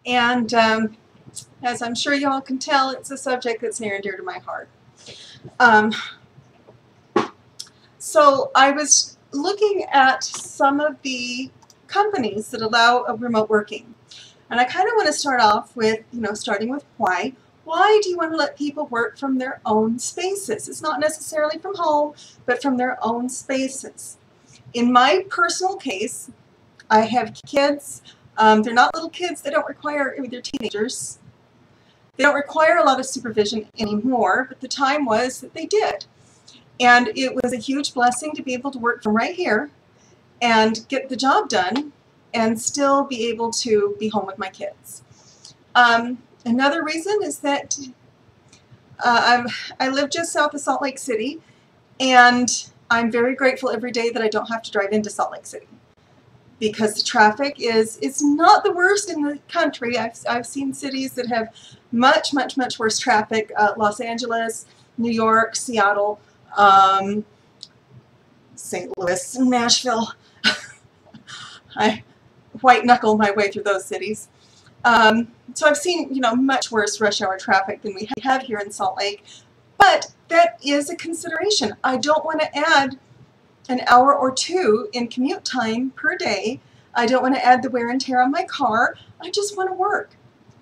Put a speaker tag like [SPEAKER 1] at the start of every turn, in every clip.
[SPEAKER 1] And as I'm sure y'all can tell, it's a subject that's near and dear to my heart. Um, so I was looking at some of the companies that allow remote working. And I kind of want to start off with, starting with why. Why do you want to let people work from their own spaces? It's not necessarily from home, but from their own spaces. In my personal case, I have kids. They're not little kids. They don't require, they're teenagers. They don't require a lot of supervision anymore, but the time was that they did. And it was a huge blessing to be able to work from right here and get the job done and still be able to be home with my kids. Another reason is that I live just south of Salt Lake City, and I'm very grateful every day that I don't have to drive into Salt Lake City, because the traffic it's not the worst in the country. I've seen cities that have much, much, much worse traffic. Los Angeles, New York, Seattle, St. Louis, Nashville. I white knuckle my way through those cities. So I've seen, much worse rush hour traffic than we have here in Salt Lake, but that is a consideration. I don't want to add an hour or two in commute time per day. I don't want to add the wear and tear on my car. I just want to work.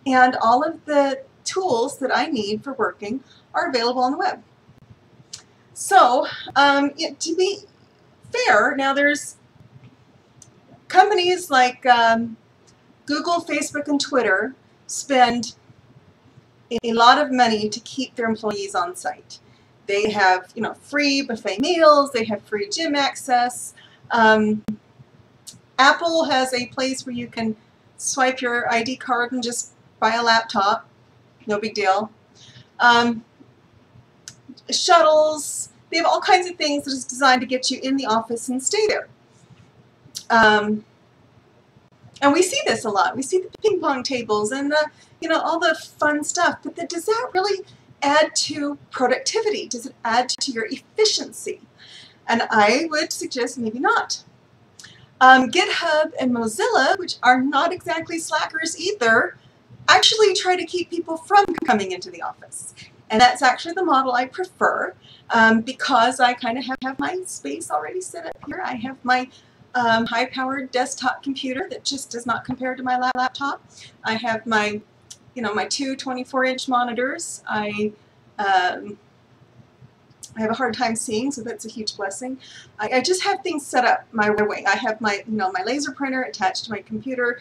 [SPEAKER 1] And all of the tools that I need for working are available on the web. So, to be fair, now there's companies like Google, Facebook, and Twitter spend a lot of money to keep their employees on site. They have, free buffet meals. They have free gym access. Apple has a place where you can swipe your ID card and just buy a laptop. No big deal. Shuttles. They have all kinds of things that is designed to get you in the office and stay there. And we see this a lot. We see the ping pong tables and the, all the fun stuff. But does that really add to productivity? Does it add to your efficiency? And I would suggest maybe not. GitHub and Mozilla, which are not exactly slackers either, actually try to keep people from coming into the office. And that's actually the model I prefer, because I kind of have my space already set up here. I have my high-powered desktop computer that just does not compare to my laptop. I have my, my two 24-inch monitors. I have a hard time seeing, so that's a huge blessing. I just have things set up my way. I have my, my laser printer attached to my computer,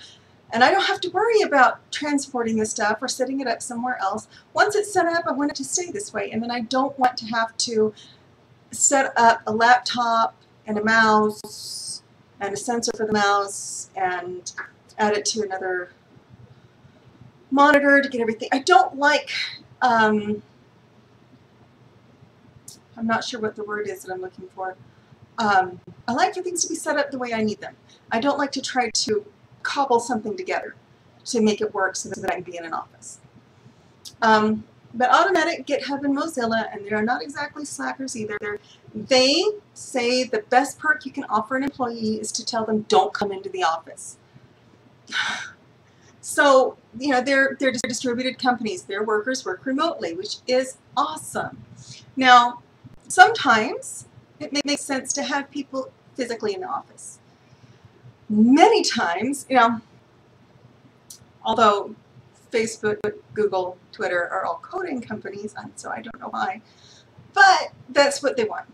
[SPEAKER 1] and I don't have to worry about transporting the stuff or setting it up somewhere else. Once it's set up, I want it to stay this way, and then I don't want to have to set up a laptop and a mouse and a sensor for the mouse and add it to another monitor to get everything. I don't like, I'm not sure what the word is that I'm looking for. I like for things to be set up the way I need them. I don't like to try to cobble something together to make it work so that I can be in an office. But Automattic, GitHub, and Mozilla, and they're not exactly slackers either. They say the best perk you can offer an employee is to tell them don't come into the office. So, they're distributed companies. Their workers work remotely, which is awesome. Now, sometimes it makes sense to have people physically in the office. Many times, although Facebook, Google, Twitter are all coding companies, so I don't know why, but that's what they want.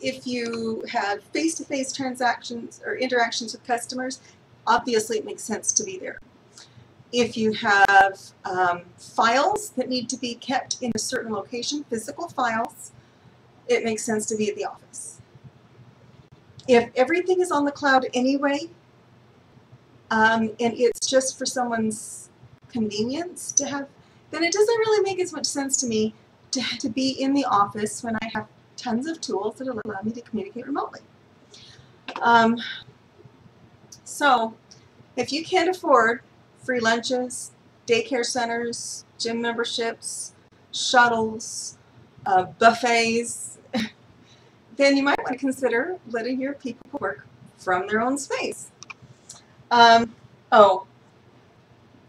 [SPEAKER 1] If you have face-to-face transactions or interactions with customers, obviously it makes sense to be there. If you have files that need to be kept in a certain location, physical files, it makes sense to be at the office. If everything is on the cloud anyway, and it's just for someone's convenience to have, then it doesn't really make as much sense to me to be in the office when I have tons of tools that allow me to communicate remotely. So if you can't afford free lunches, daycare centers, gym memberships, shuttles, buffets, then you might want to consider letting your people work from their own space. Oh,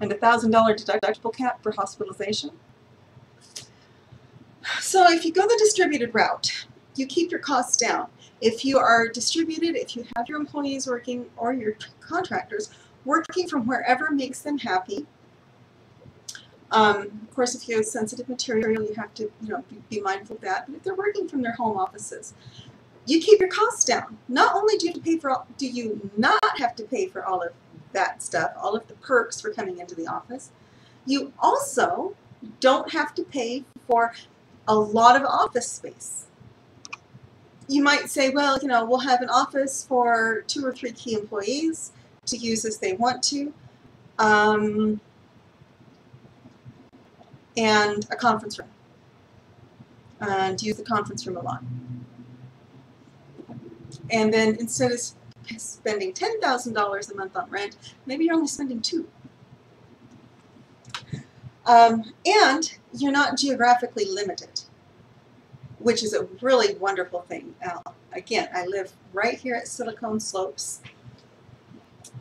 [SPEAKER 1] and $1,000 deductible cap for hospitalization. So if you go the distributed route, you keep your costs down. If you are distributed, if you have your employees working or your contractors working from wherever makes them happy. Of course, if you have sensitive material, you have to be mindful of that. But if they're working from their home offices, you keep your costs down. Not only do you not have to pay for all of that stuff, all of the perks for coming into the office, you also don't have to pay for a lot of office space. You might say, well, we'll have an office for 2 or 3 key employees to use as they want to, and a conference room, and use the conference room a lot. And then instead of spending $10,000 a month on rent, maybe you're only spending $2,000. And you're not geographically limited, which is a really wonderful thing. Again, I live right here at Silicon Slopes,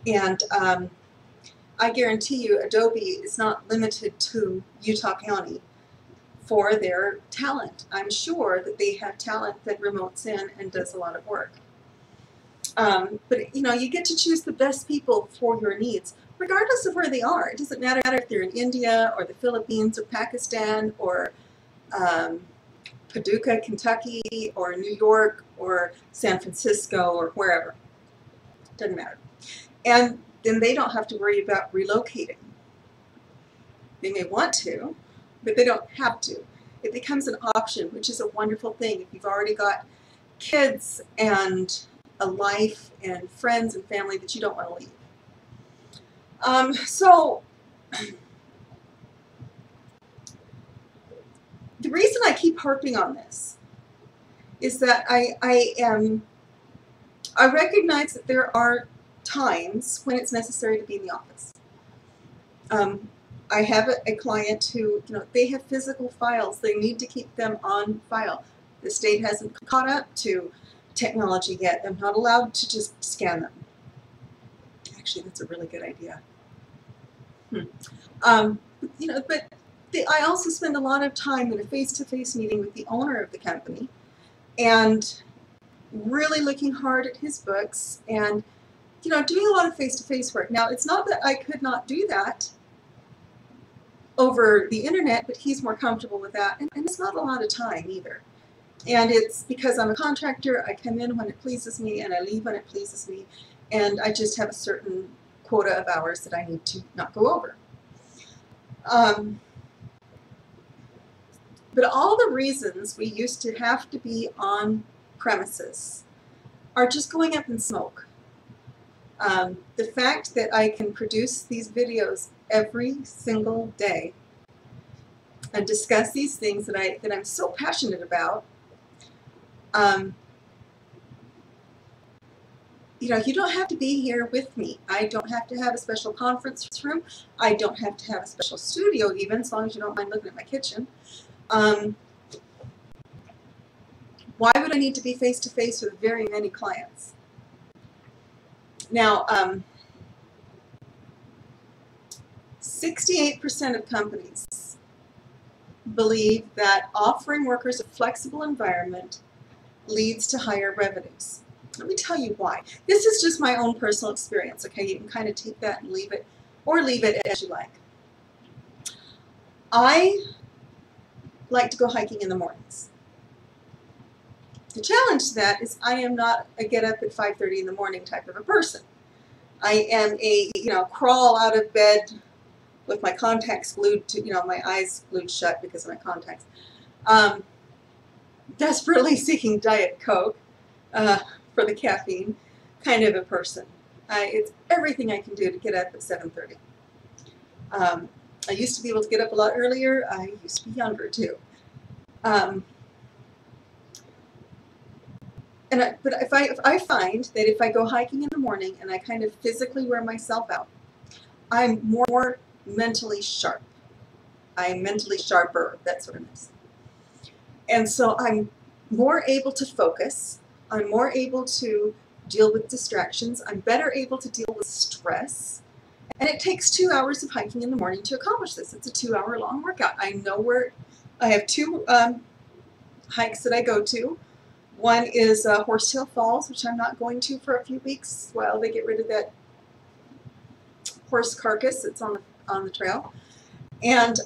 [SPEAKER 1] and I guarantee you Adobe is not limited to Utah County for their talent. I'm sure that they have talent that remotes in and does a lot of work. But you get to choose the best people for your needs, regardless of where they are. It doesn't matter if they're in India or the Philippines or Pakistan or Paducah, Kentucky, or New York or San Francisco or wherever. Doesn't matter. And then they don't have to worry about relocating. They may want to, but they don't have to. It becomes an option, which is a wonderful thing if you've already got kids and a life and friends and family that you don't want to leave. So the reason I keep harping on this is that I recognize that there are times when it's necessary to be in the office. I have a client who, they have physical files. They need to keep them on file. The state hasn't caught up to technology yet. I'm not allowed to just scan them. Actually, that's a really good idea. But I also spend a lot of time in a face-to-face meeting with the owner of the company and really looking hard at his books and, doing a lot of face-to-face work. Now, it's not that I could not do that over the internet, but he's more comfortable with that, and it's not a lot of time either. And it's because I'm a contractor, I come in when it pleases me and I leave when it pleases me, and I just have a certain quota of hours that I need to not go over. But all the reasons we used to have to be on premises are just going up in smoke. The fact that I can produce these videos every single day and discuss these things that I'm so passionate about, you don't have to be here with me. I don't have to have a special conference room. I don't have to have a special studio even, as long as you don't mind looking at my kitchen. Why would I need to be face-to-face with very many clients? Now, 68% of companies believe that offering workers a flexible environment leads to higher revenues. Let me tell you why. This is just my own personal experience, okay? You can kind of take that and leave it, or leave it as you like. I like to go hiking in the mornings. The challenge to that is I am not a get up at 5:30 in the morning type of a person. I am a, crawl out of bed with my contacts glued to, my eyes glued shut because of my contacts. Desperately seeking Diet Coke for the caffeine kind of a person. It's everything I can do to get up at 7:30. I used to be able to get up a lot earlier. I used to be younger too. But if I find that if I go hiking in the morning and I kind of physically wear myself out, I'm more mentally sharp. I'm mentally sharper. That's what it is. And so I'm more able to focus. I'm more able to deal with distractions. I'm better able to deal with stress. And it takes 2 hours of hiking in the morning to accomplish this. It's a 2-hour long workout. I know where, I have two hikes that I go to. One is Horsetail Falls, which I'm not going to for a few weeks while they get rid of that horse carcass that's on the trail. And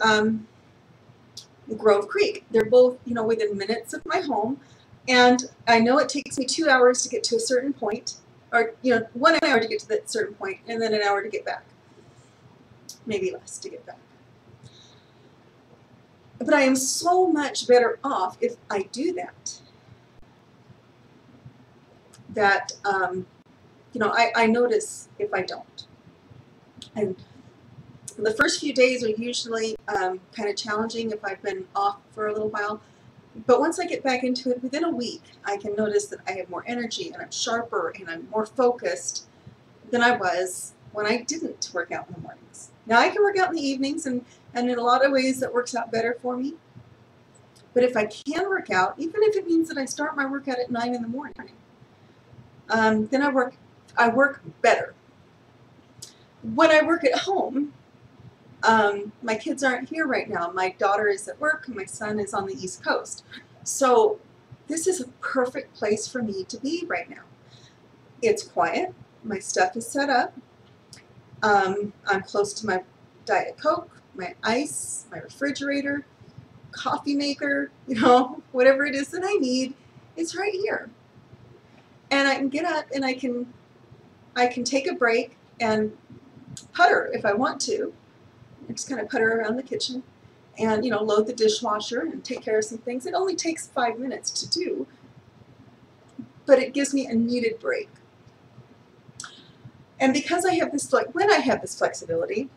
[SPEAKER 1] Grove Creek. They're both, you know, within minutes of my home. And I know it takes me 2 hours to get to a certain point, or, you know, 1 hour to get to that certain point, and then an hour to get back. Maybe less to get back. But I am so much better off if I do that. You know, I notice if I don't. And the first few days are usually kind of challenging if I've been off for a little while. But once I get back into it, within a week, I can notice that I have more energy and I'm sharper and I'm more focused than I was when I didn't work out in the mornings. Now I can work out in the evenings, and in a lot of ways that works out better for me. But if I can work out, even if it means that I start my workout at 9 in the morning, then I work better. When I work at home, my kids aren't here right now. My daughter is at work, and my son is on the East Coast. So this is a perfect place for me to be right now. It's quiet. My stuff is set up. I'm close to my Diet Coke, my ice, my refrigerator, coffee maker, you know, whatever it is that I need, it's right here. And I can get up and I can take a break and putter if I want to. I just kind of putter around the kitchen and, you know, load the dishwasher and take care of some things. It only takes 5 minutes to do, but it gives me a needed break. And because I have this, when I have this flexibility,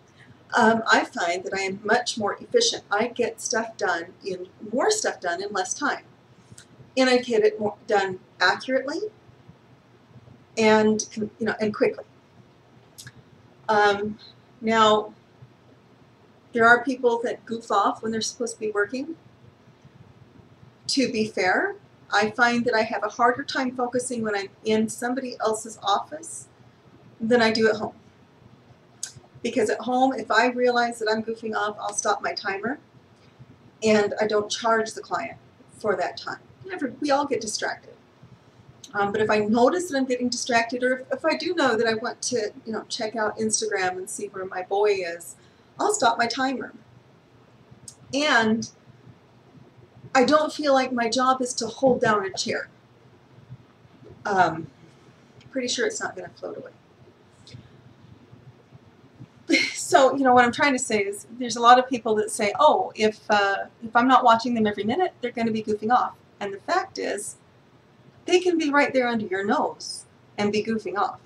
[SPEAKER 1] I find that I am much more efficient. I get more stuff done in less time, and I get it done accurately and, you know, and quickly. Now, there are people that goof off when they're supposed to be working. To be fair, I find that I have a harder time focusing when I'm in somebody else's office than I do at home. Because at home, if I realize that I'm goofing off, I'll stop my timer, and I don't charge the client for that time. We all get distracted. But if I notice that I'm getting distracted, or if I do know that I want to, you know, check out Instagram and see where my boy is, I'll stop my timer. And I don't feel like my job is to hold down a chair. Pretty sure it's not going to float away. So, you know, what I'm trying to say is there's a lot of people that say, oh, if I'm not watching them every minute, they're going to be goofing off. And the fact is, they can be right there under your nose and be goofing off.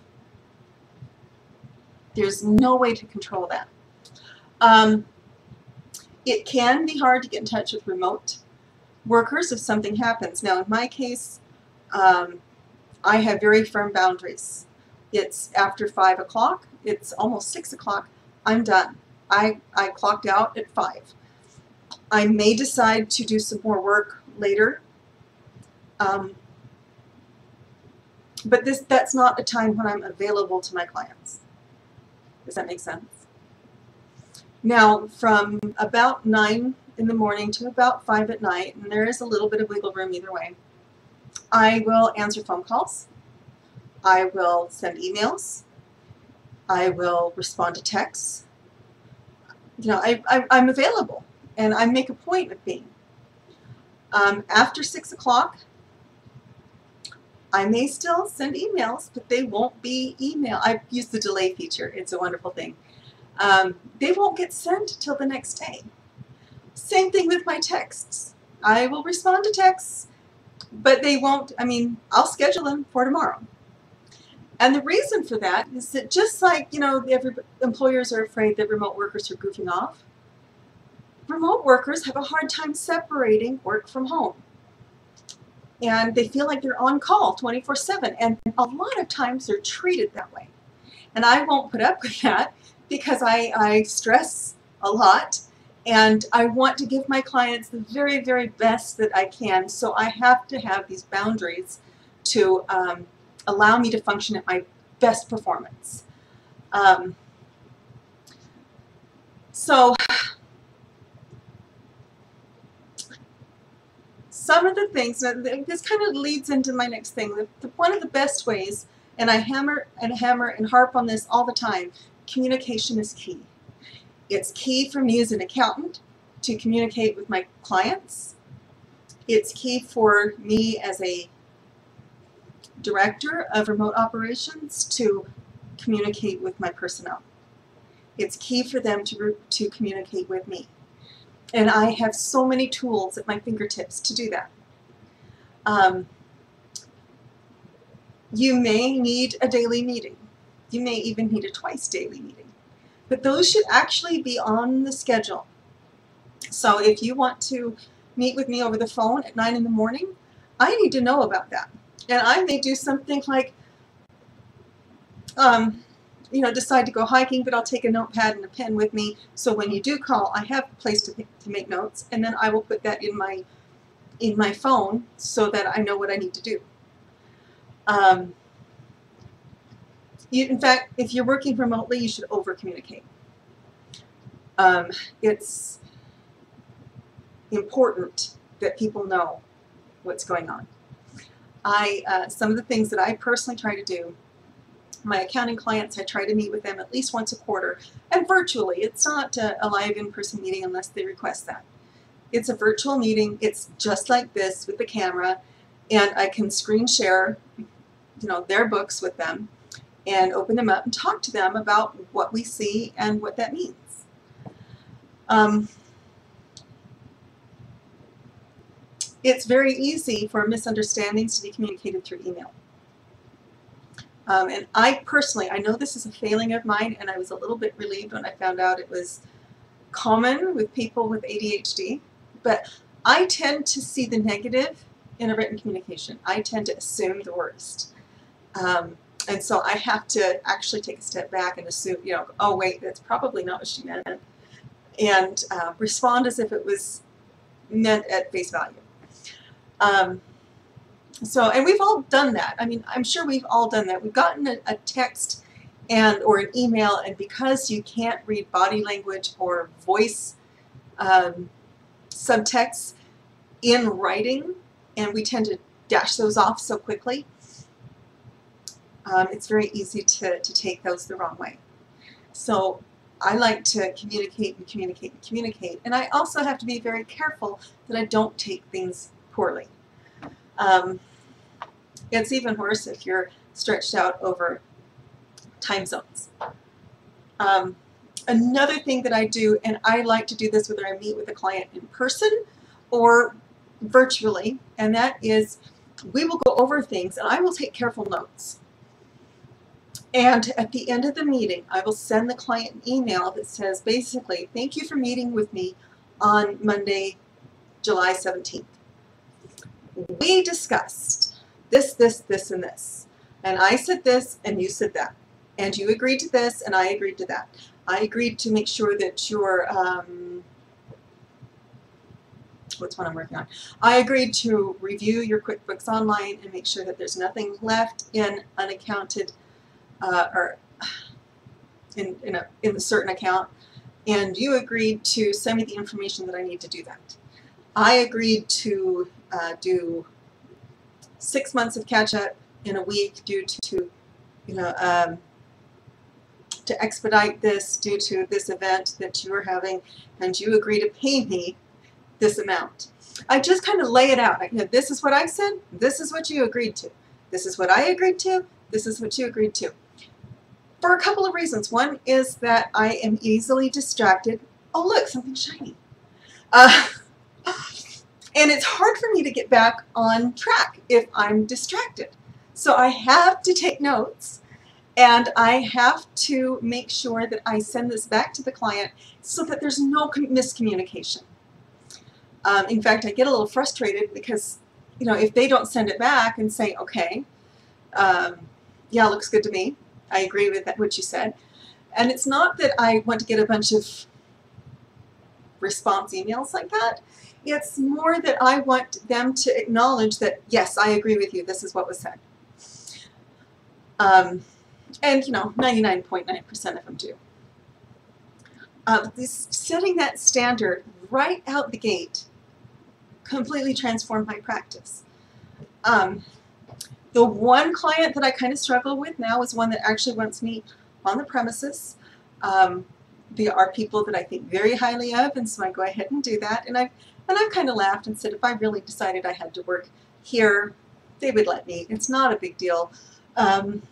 [SPEAKER 1] There's no way to control that. It can be hard to get in touch with remote workers if something happens. Now, in my case, I have very firm boundaries. It's after 5 o'clock. It's almost 6 o'clock. I'm done. I clocked out at 5. I may decide to do some more work later, but that's not a time when I'm available to my clients. Does that make sense? Now, from about 9 in the morning to about 5 at night, and there is a little bit of wiggle room either way, I will answer phone calls. I will send emails. I will respond to texts. You know, I'm available, and I make a point of being. After 6 o'clock, I may still send emails, but they won't be email. I use the delay feature. It's a wonderful thing. They won't get sent till the next day. Same thing with my texts. I will respond to texts, but they won't, I mean, I'll schedule them for tomorrow. And the reason for that is that just like, you know, employers are afraid that remote workers are goofing off, remote workers have a hard time separating work from home. And they feel like they're on call 24/7, and a lot of times they're treated that way. And I won't put up with that because I stress a lot, and I want to give my clients the very, very best that I can, so I have to have these boundaries to allow me to function at my best performance. So some of the things, this kind of leads into my next thing. One of the best ways, and I hammer and harp on this all the time, communication is key. It's key for me as an accountant to communicate with my clients. It's key for me as a director of remote operations to communicate with my personnel. It's key for them to communicate with me. And I have so many tools at my fingertips to do that. You may need a daily meeting. You may even need a twice daily meeting. But those should actually be on the schedule. So if you want to meet with me over the phone at 9 in the morning, I need to know about that. And I may do something like, you know, decide to go hiking, but I'll take a notepad and a pen with me. So when you do call, I have a place to make notes, and then I will put that in my phone so that I know what I need to do. In fact, if you're working remotely, you should over-communicate. It's important that people know what's going on. Some of the things that I personally try to do, my accounting clients, I try to meet with them at least once a quarter, and virtually. It's not a live in-person meeting unless they request that. It's a virtual meeting. It's just like this with the camera, and I can screen share, you know, their books with them and open them up and talk to them about what we see and what that means. It's very easy for misunderstandings to be communicated through email. And I personally, I know this is a failing of mine, and I was a little bit relieved when I found out it was common with people with ADHD, but I tend to see the negative in a written communication. I tend to assume the worst. And so I have to actually take a step back and assume, you know, oh wait, that's probably not what she meant, and respond as if it was meant at face value. And we've all done that. I mean, I'm sure we've all done that. We've gotten a text or an email, and because you can't read body language or voice subtext in writing, and we tend to dash those off so quickly, it's very easy to take those the wrong way. So I like to communicate and communicate and communicate, and I also have to be very careful that I don't take things poorly. It's even worse if you're stretched out over time zones. Another thing that I do, and I like to do this whether I meet with a client in person or virtually, and that is we will go over things and I will take careful notes. And at the end of the meeting, I will send the client an email that says basically, thank you for meeting with me on Monday, July 17th. We discussed this, this, this, and this. And I said this, and you said that. And you agreed to this, and I agreed to that. I agreed to make sure that your, what's one I'm working on? I agreed to review your QuickBooks Online and make sure that there's nothing left in unaccounted or in the certain account. And you agreed to send me the information that I need to do that. I agreed to do 6 months of catch-up in a week due to, you know, to expedite this due to this event that you were having, and you agree to pay me this amount. I just kind of lay it out. This is what I said, this is what you agreed to. This is what I agreed to, this is what you agreed to. For a couple of reasons. One is that I am easily distracted. Oh look, something shiny. And it's hard for me to get back on track if I'm distracted. So I have to take notes, and I have to make sure that I send this back to the client so that there's no miscommunication. In fact, I get a little frustrated because, you know, if they don't send it back and say, okay, yeah, looks good to me, I agree with that, what you said. And it's not that I want to get a bunch of response emails like that. It's more that I want them to acknowledge that, yes, I agree with you, this is what was said. And, you know, 99.9% of them do. Setting that standard right out the gate completely transformed my practice. The one client that I kind of struggle with now is one that actually wants me on the premises. There are people that I think very highly of, and so I go ahead and do that. And I've kind of laughed and said if I really decided I had to work here, they would let me. It's not a big deal. And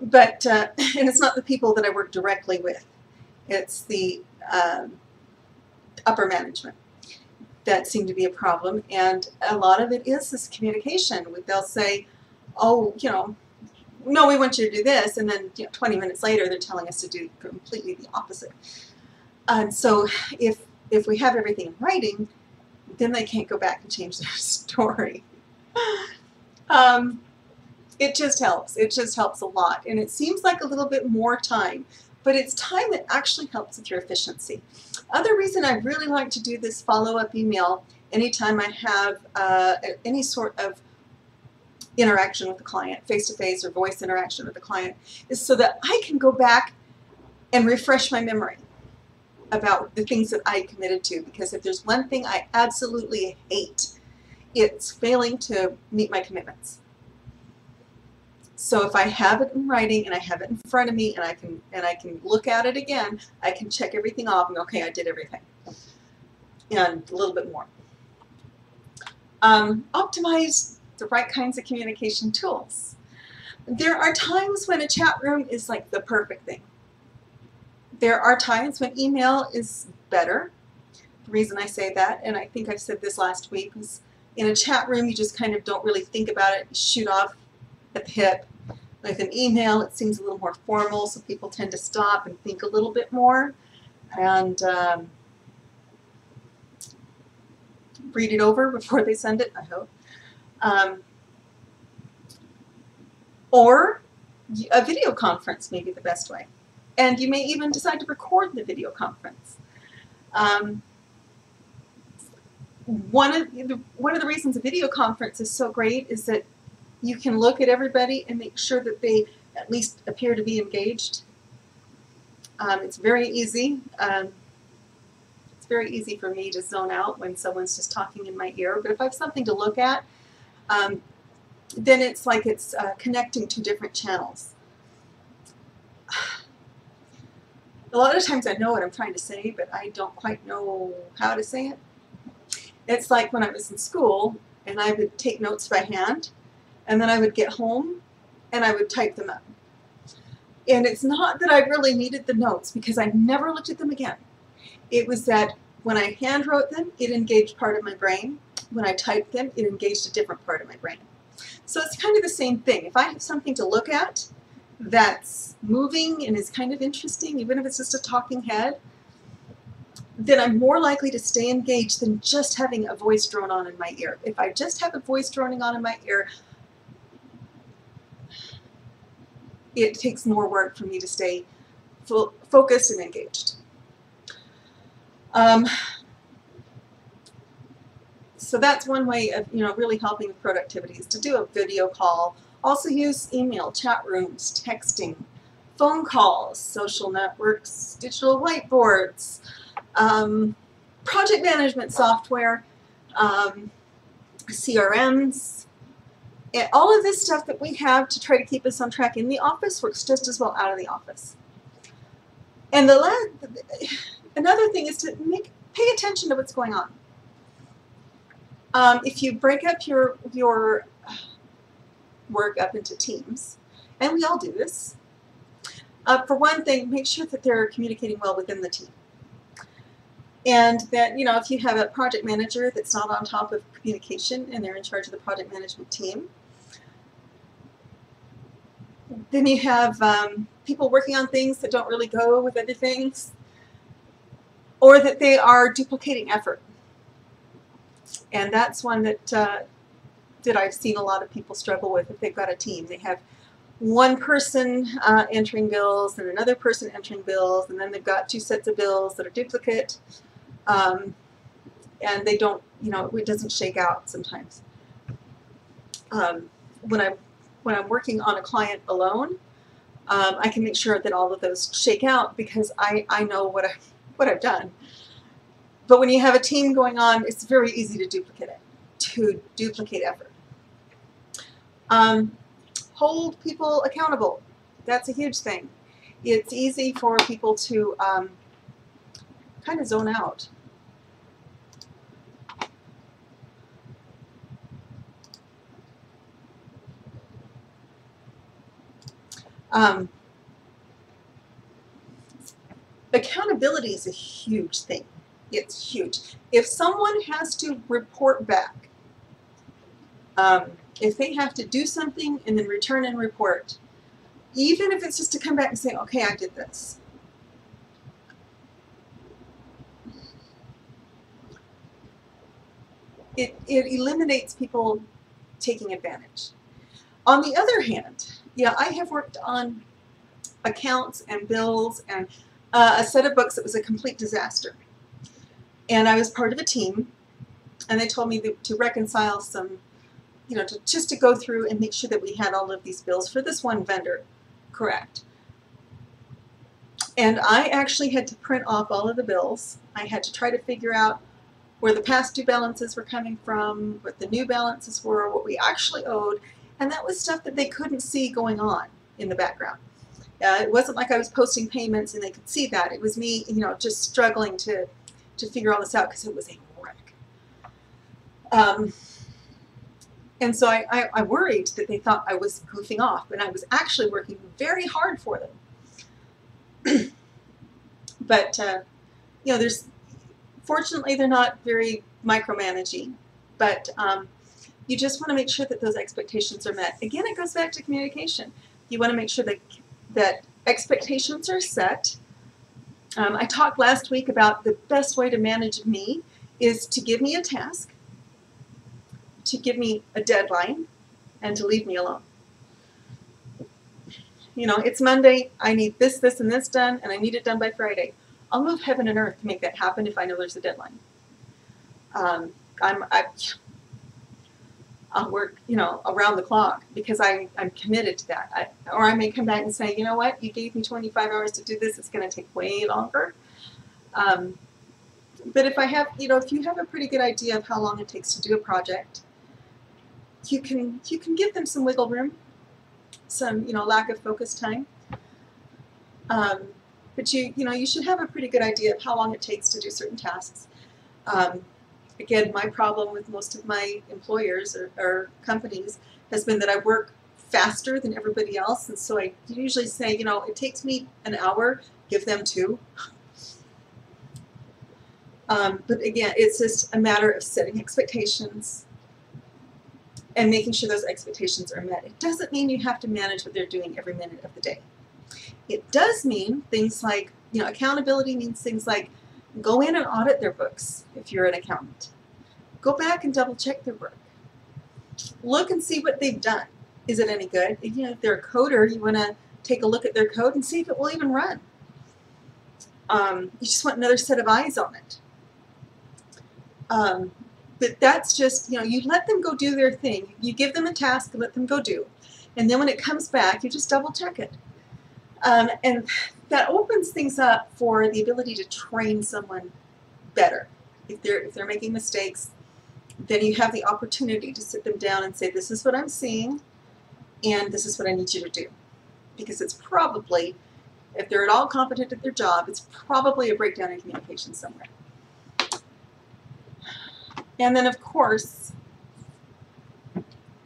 [SPEAKER 1] it's not the people that I work directly with. It's the upper management that seem to be a problem, and a lot of it is this communication. They'll say, oh, no, we want you to do this, and then 20 minutes later they're telling us to do completely the opposite. And so if we have everything in writing, then they can't go back and change their story. It just helps. It just helps a lot, and it seems like a little bit more time, but it's time that actually helps with your efficiency. Other reason I really like to do this follow-up email anytime I have any sort of interaction with the client, face-to-face or voice interaction with the client, is so that I can go back and refresh my memory about the things that I committed to. Because if there's one thing I absolutely hate, it's failing to meet my commitments. So if I have it in writing and I have it in front of me and I can look at it again, I can check everything off and go, okay, I did everything, and a little bit more. Optimize the right kinds of communication tools. There are times when a chat room is like the perfect thing. There are times when email is better. The reason I say that, and I think I've said this last week, is in a chat room you just kind of don't really think about it, you shoot off at the hip. With an email, it seems a little more formal, so people tend to stop and think a little bit more and read it over before they send it, I hope. Or a video conference may be the best way. And you may even decide to record the video conference. One of the reasons a video conference is so great is that you can look at everybody and make sure that they at least appear to be engaged. It's very easy. It's very easy for me to zone out when someone's just talking in my ear. But if I have something to look at, then it's like it's connecting to different channels. A lot of times I know what I'm trying to say, but I don't quite know how to say it. It's like when I was in school and I would take notes by hand, and then I would get home and I would type them up. And it's not that I really needed the notes, because I never looked at them again. It was that when I hand wrote them, it engaged part of my brain. When I typed them, it engaged a different part of my brain. So it's kind of the same thing. If I have something to look at that's moving and is kind of interesting, even if it's just a talking head, then I'm more likely to stay engaged than just having a voice drone on in my ear. If I just have a voice droning on in my ear, it takes more work for me to stay focused and engaged. So that's one way of really helping with productivity, is to do a video call. Also use email, chat rooms, texting, phone calls, social networks, digital whiteboards, project management software, CRMs. And all of this stuff that we have to try to keep us on track in the office works just as well out of the office. And another thing is to pay attention to what's going on. If you break up your work up into teams, and we all do this, for one thing, make sure that they're communicating well within the team. And that, if you have a project manager that's not on top of communication and they're in charge of the project management team, then you have people working on things that don't really go with other things, or that they are duplicating effort. And that's one that I've seen a lot of people struggle with if they've got a team. They have one person entering bills and another person entering bills, and then they've got two sets of bills that are duplicate, and they don't, it doesn't shake out sometimes. When I'm working on a client alone, I can make sure that all of those shake out because I know what I've done. But when you have a team going on, it's very easy to duplicate effort. Hold people accountable. That's a huge thing. It's easy for people to kind of zone out. Accountability is a huge thing. It's huge. If someone has to report back, if they have to do something and then return and report, even if it's just to come back and say, okay, I did this. It eliminates people taking advantage. On the other hand, yeah, I have worked on accounts and bills and a set of books that was a complete disaster. And I was part of a team, and they told me to reconcile some, just to go through and make sure that we had all of these bills for this one vendor correct. And I actually had to print off all of the bills. I had to try to figure out where the past due balances were coming from, what the new balances were, what we actually owed, and that was stuff that they couldn't see going on in the background. It wasn't like I was posting payments and they could see that. It was me, just struggling to figure all this out because it was a wreck. And so I worried that they thought I was goofing off, and I was actually working very hard for them. But, fortunately they're not very micromanaging, but you just want to make sure that those expectations are met. Again, it goes back to communication. You want to make sure that expectations are set. I talked last week about the best way to manage me is to give me a task, to give me a deadline, and to leave me alone. It's Monday, I need this, this, and this done, and I need it done by Friday. I'll move heaven and earth to make that happen if I know there's a deadline. I'll work, around the clock because I'm committed to that. Or I may come back and say, you know what, you gave me 25 hours to do this, it's going to take way longer. But if I have, if you have a pretty good idea of how long it takes to do a project, you can give them some wiggle room, some, lack of focus time. But you should have a pretty good idea of how long it takes to do certain tasks. Again, my problem with most of my employers or companies has been that I work faster than everybody else, and so I usually say, it takes me an hour, give them 2. But again, it's just a matter of setting expectations and making sure those expectations are met. It doesn't mean you have to manage what they're doing every minute of the day. It does mean things like, accountability means things like go in and audit their books if you're an accountant. Go back and double check their work. Look and see what they've done. Is it any good? If they're a coder, you want to take a look at their code and see if it will even run. You just want another set of eyes on it. But that's just, you let them go do their thing. You give them a task and let them go do. And then when it comes back, you just double check it. And that opens things up for the ability to train someone better. If they're making mistakes, then you have the opportunity to sit them down and say, this is what I'm seeing, and this is what I need you to do. Because it's probably, if they're at all competent at their job, it's probably a breakdown in communication somewhere. And then, of course,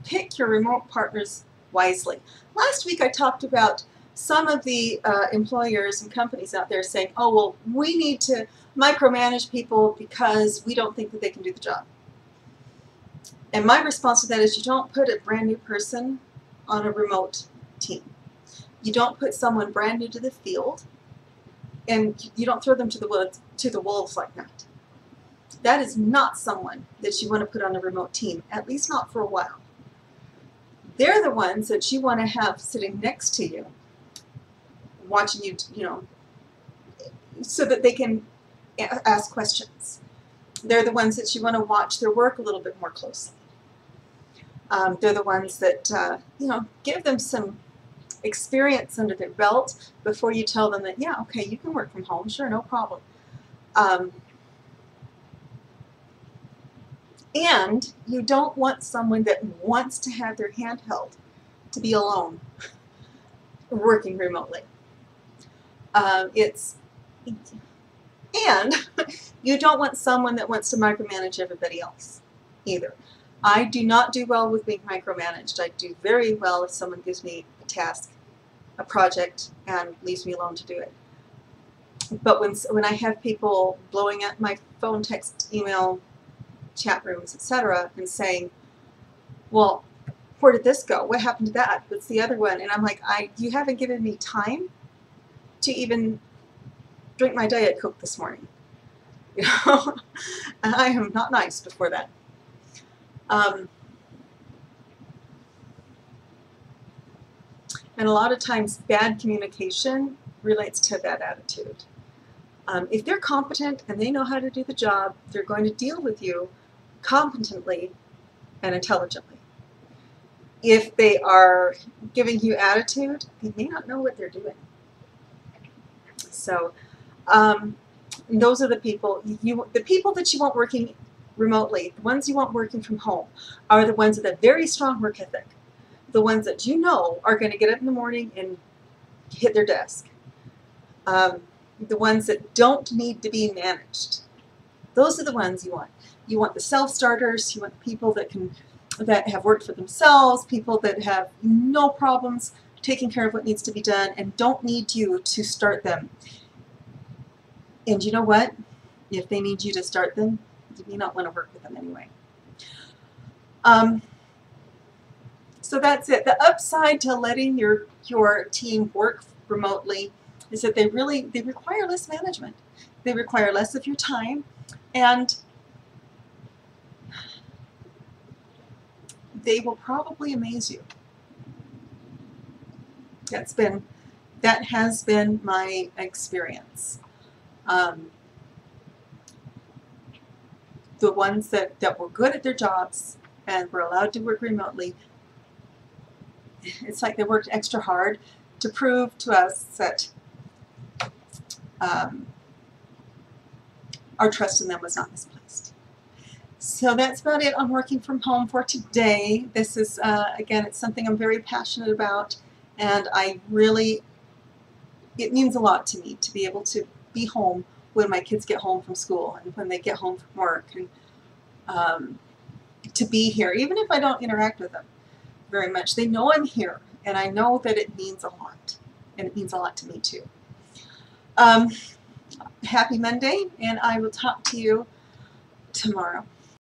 [SPEAKER 1] pick your remote partners wisely. Last week I talked about some of the employers and companies out there saying, oh, well, we need to micromanage people because we don't think that they can do the job. And my response to that is you don't put a brand new person on a remote team. You don't put someone brand new to the field, and you don't throw them to the wolves like that. That is not someone that you want to put on a remote team, at least not for a while. They're the ones that you want to have sitting next to you, watching you, so that they can ask questions. They're the ones that you want to watch their work a little bit more closely. They're the ones that, give them some experience under their belt before you tell them that, yeah, okay, you can work from home, sure, no problem. And you don't want someone that wants to have their hand held to be alone working remotely. And you don't want someone that wants to micromanage everybody else either. I do not do well with being micromanaged. I do very well if someone gives me a task, a project, and leaves me alone to do it. But when I have people blowing up my phone, text, email, chat rooms, etc., and saying, well, where did this go? What happened to that? What's the other one? And I'm like, you haven't given me time to even drink my Diet Coke this morning. You know, and I am not nice before that. And a lot of times bad communication relates to that attitude. If they're competent and they know how to do the job, they're going to deal with you competently and intelligently. If they are giving you attitude, they may not know what they're doing. So those are the people that you want working remotely, the ones you want working from home, are the ones with a very strong work ethic. The ones that you know are going to get up in the morning and hit their desk. The ones that don't need to be managed. Those are the ones you want. You want the self-starters, you want the people that have worked for themselves, people that have no problems taking care of what needs to be done and don't need you to start them. And you know what? If they need you to start them, you may not want to work with them anyway. So that's it. The upside to letting your team work remotely is that they require less management. They require less of your time, and they will probably amaze you. That has been my experience. The ones that were good at their jobs and were allowed to work remotely, it's like they worked extra hard to prove to us that our trust in them was not misplaced. So that's about it on working from home for today. This is, again, it's something I'm very passionate about, and it means a lot to me to be able to be home when my kids get home from school and when they get home from work, and to be here, even if I don't interact with them very much. They know I'm here, and I know that it means a lot, and it means a lot to me too. Happy Monday, and I will talk to you tomorrow.